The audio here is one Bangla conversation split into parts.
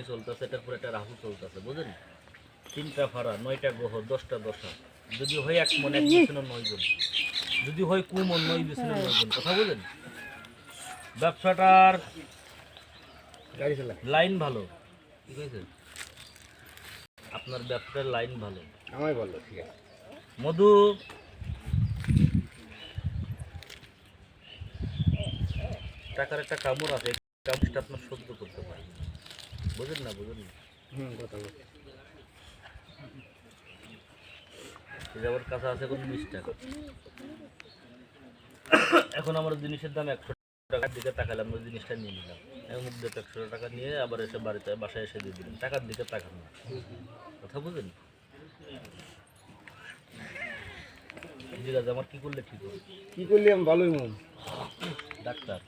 চলতেছে, এটার পর একটা রাহু চলতেছে, বুঝলেন? 3টা ফাড়া, 9টা গ্রহ, 10টা দশা। যদি হয় এক মন, এক বিছানো 9 জন, যদি হয় কুমন 9 বিছানো 9 জন। কথা বুঝলেন? ব্যবসাটার লাইন ভালো, ঠিক আছে? আপনার ব্যবসার লাইন ভালো। আমায় বললো ঠিক আছে। মধু, টাকার একটা কামড় আছে, কামড়টা আপনার সহ্য করতে পারে, বুঝেন না? বুঝেন না? কথা বল। যাবার কাছে আছে এখন 20 টাকা। এখন আমার জিনিসের দাম 100 টাকার দিকে তাকালাম, ওই জিনিসটা নিয়ে নিলাম। মুখ দিয়ে 100 টাকা নিয়ে আবার এসে বাড়িতে বাসায় এসে দিয়ে দিলাম, টাকার দিকে তাকান না। কথা বুঝেন? জিজ্ঞাসা আমার কি করলে ঠিক হবে? কি করলি আমি ভালোই মন। ডাক্তার,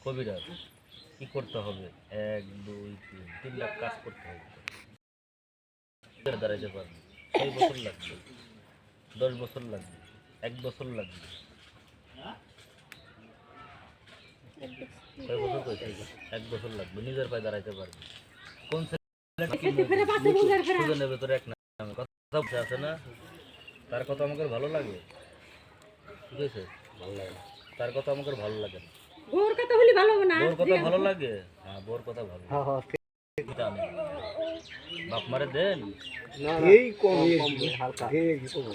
কবিরাজ, কি করতে হবে? 1 2 3 লাখ কাজ করতে হবে, দাঁড়াইতে পারবে। 6 বছর লাগবে, 10 বছর লাগবে, 1 বছর লাগবে। কয় বছর কইছে? 1 বছর লাগবে, নিজের পায়ে দাঁড়াইতে পারবে। কোন ছেলে নেবে তোর এক নামে কথা আছে না? তার কথা আমাকে ভালো লাগে, ঠিক আছে? ভালো লাগে, তার কথা আমাকে ভালো লাগে না। বোর কথা বলি ভালো না, বোর কথা ভালো লাগে? হ্যাঁ, বোর কথা ভালো লাগে। বাপ মারে দেন এই কম হালকা এই কম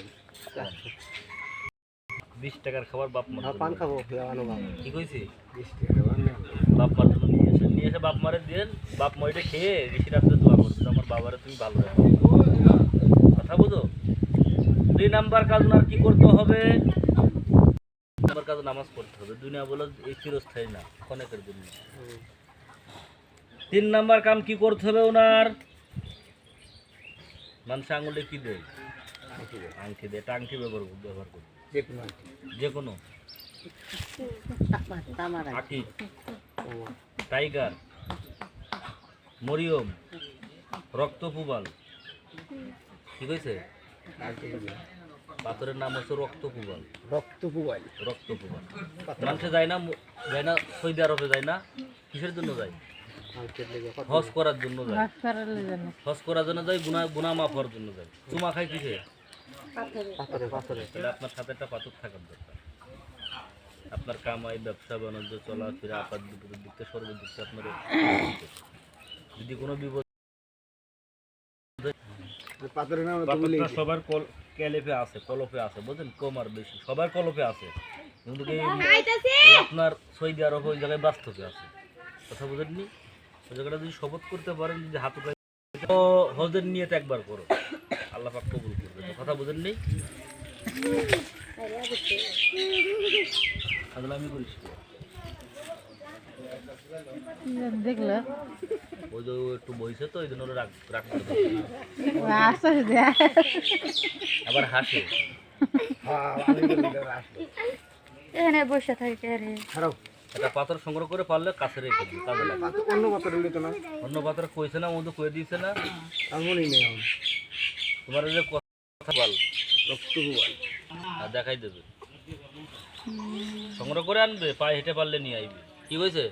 20 টাকার খাবার বাপ মার পান খাবো আনো বাবা কি কইছি? 20 টাকা বাপ মার জন্য নিয়ে এসে বাপ মারে দেন। বাপ মাইটা খেয়ে ঋষি রাত্রে দোয়া করবে, আমার বাবারে তুমি ভালো রাখো। কথা বুঝো? 2 নাম্বার কাজ আর কি করতে হবে? নাম্বার কাজ নামাজ পড়তে হবে। দুনিয়া বলে এই চিরস্থায়ী না, ক্ষণেকের জন্য। 3 নাম্বার কাম কি করতে হবে ওনার? মানুষ আঙুলে কি দেয়? আংটি দেয়। আংটি ব্যবহার করবে, যে কোনো আঁকি, টাইগার, মরিয়ম, রক্তপুবাল, ঠিক আছে? পাথরের নাম হচ্ছে রক্তপুবাল। রক্তপুবাল রক্তপুবাল মানুষে যায় না, সৌদি আরবে যায় না, কিসের জন্য যায়? হজ করার জন্য যায়। হজ করার জন্য যায়, গুনাহ মাফ হওয়ার জন্য যায়। চুমা খায় কিসে? পাথরে। তাহলে আপনার সাথে একটা পাথর থাকার দরকার। আপনার কামাই, ব্যবসা বাণিজ্য, চলাফেরা, আপাত বিপদের দিক থেকে সর্বদিক থেকে আপনার যদি কোনো বিপদ, সবার ক্যালেপে আছে, কলপে আছে, বুঝলেন? কম আর বেশি সবার কলপে আছে, কিন্তু আপনার সৌদি আরব ওই জায়গায় বাস্তবে আছে। কথা বুঝেননি? ওই জায়গাটা যদি শপথ করতে পারেন, যদি হাত উঠায় হজের নিয়ত একবার করো, আল্লাহ পাক কবুল করবে। কথা বুঝেননি? আমি করিস দেখলে ওই যে একটু বইছে তো, ওই জন্য রাখতে আবার হাসে। এখানে বসে থাকে রে। একটা পাথর সংগ্রহ করে পারলে কাছে রেখে দিই, কাজে লাগে। অন্য পাথর হইলে তো না, অন্য পাথর কইছে না, মধু কয়ে দিয়েছে না, এমনই নেই তোমার যে কথা বল রক্তপুবাল আর দেখাই দেবে। সংগ্রহ করে আনবে, পায়ে হেঁটে পারলে নিয়ে আইবে। কি হয়েছে?